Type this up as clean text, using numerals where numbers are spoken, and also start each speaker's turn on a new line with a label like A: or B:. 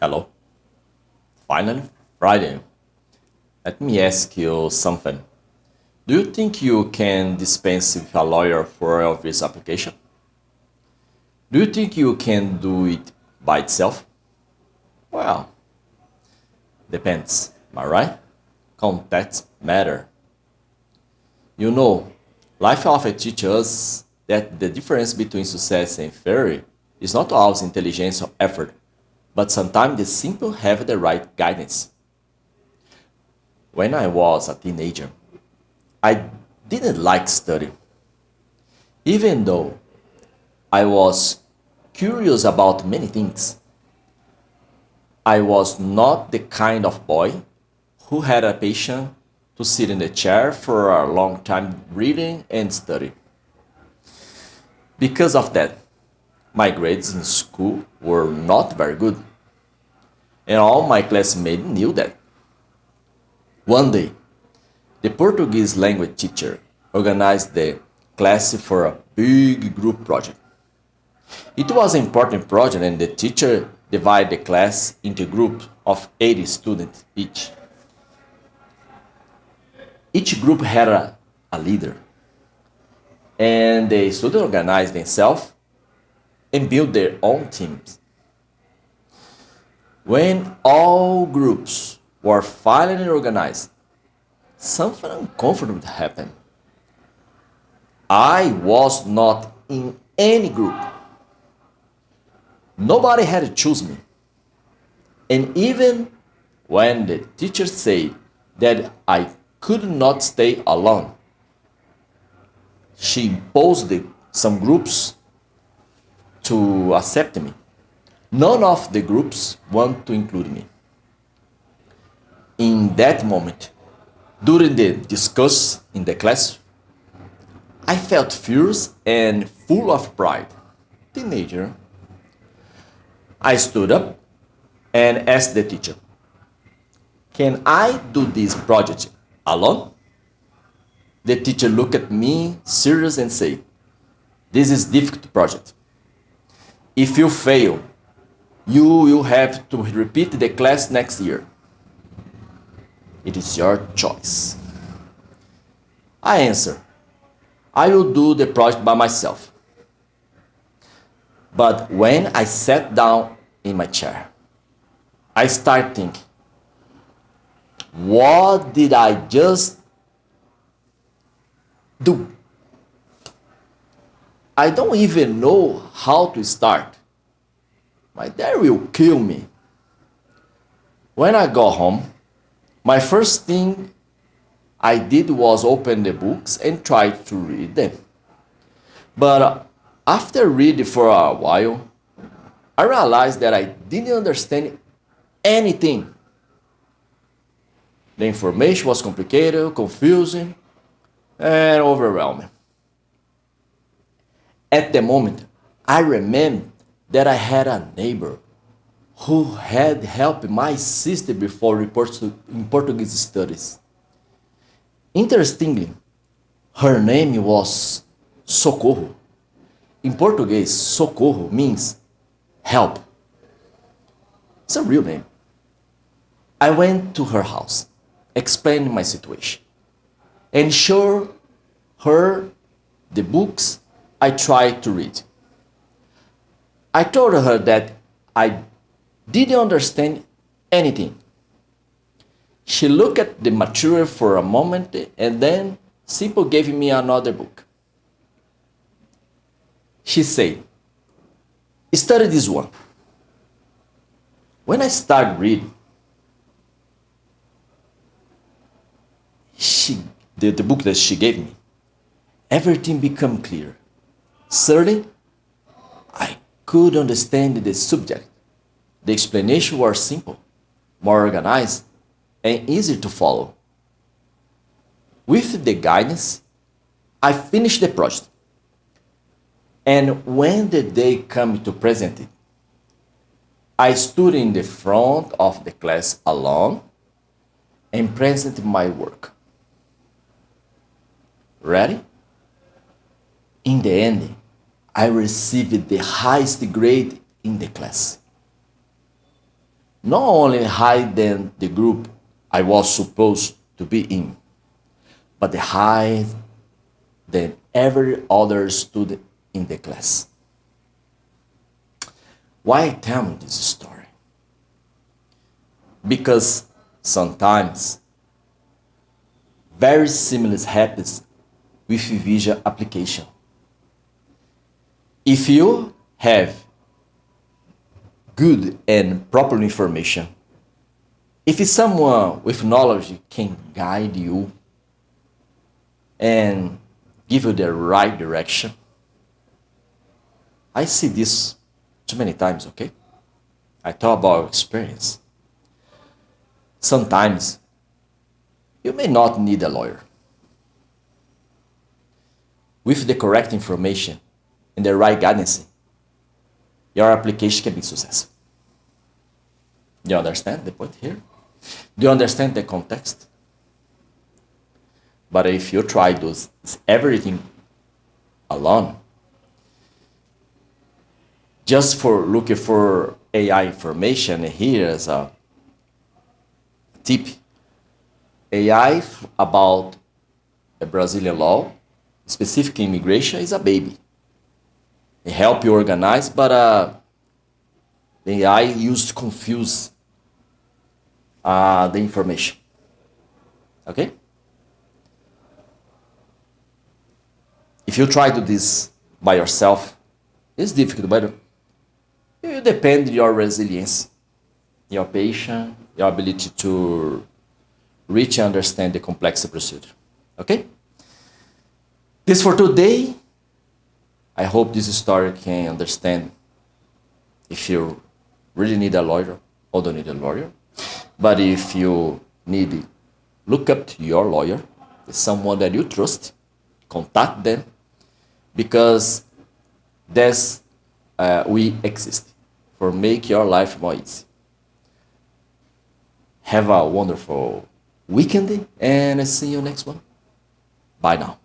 A: Hello. Finally, Friday. Let me ask you something. Do you think you can dispense with a lawyer for your visa application? Do you think you can do it by itself? Well, depends. Am I right? Contacts matter. You know, life often teaches us that the difference between success and failure is not always intelligence or effort, but sometimes the simple have the right guidance. When I was a teenager, I didn't like study, even though I was curious about many things. I was not the kind of boy who had a patience to sit in the chair for a long time reading and study. Because of that, my grades in school were not very good, and all my classmates knew that. One day, the Portuguese language teacher organized the class for a big group project. It was an important project and the teacher divided the class into groups of 80 students each. Each group had a leader and the students organized themselves and built their own teams. When all groups were finally organized, something uncomfortable happened. I was not in any group. Nobody had to choose me. And even when the teacher said that I could not stay alone, she imposed some groups to accept me. None of the groups want to include me. In that moment, during the discuss in the class, I felt furious and full of pride. Teenager, I stood up and asked the teacher, "Can I do this project alone?" The teacher looked at me serious and said, "This is difficult project. If you fail, you will have to repeat the class next year. It is your choice." I answered, "I will do the project by myself." But when I sat down in my chair, I started thinking, what did I just do? I don't even know how to start. My dad will kill me. When I got home, my first thing I did was open the books and try to read them. But after reading for a while, I realized that I didn't understand anything. The information was complicated, confusing, and overwhelming. At the moment, I remembered that I had a neighbor who had helped my sister before reports in Portuguese studies. Interestingly, her name was Socorro. In Portuguese, Socorro means help. It's a real name. I went to her house, explained my situation, and showed her the books I tried to read. I told her that I didn't understand anything. She looked at the material for a moment and then simply gave me another book. She said, "Study this one." When I started reading, she, the book that she gave me, everything became clear. Suddenly, I could understand the subject. The explanation was simple, more organized, and easy to follow. With the guidance, I finished the project. And when the day came to present it, I stood in the front of the class alone and presented my work. Ready? In the end, I received the highest grade in the class. not only higher than the group I was supposed to be in, but the higher than every other student in the class. Why I tell you this story? Because sometimes very similar happens with visual application. If you have good and proper information, if someone with knowledge can guide you and give you the right direction, I see this too many times, okay? I talk about experience. Sometimes you may not need a lawyer. With the correct information and the right guidance, your application can be successful. Do you understand the point here? Do you understand the context? But if you try to do everything alone, just for looking for AI information, here is a tip. AI about the Brazilian law, specific immigration, is a baby. It help you organize, but the AI used to confuse the information. Okay? If you try to do this by yourself, it's difficult, but it depends on your resilience, your patience, your ability to reach and understand the complex procedure. Okay? This for today. I hope this story can understand if you really need a lawyer or don't need a lawyer. But if you need, look up to your lawyer, someone that you trust, contact them, because that's we exist for make your life more easy. Have a wonderful weekend and see you next one. Bye now.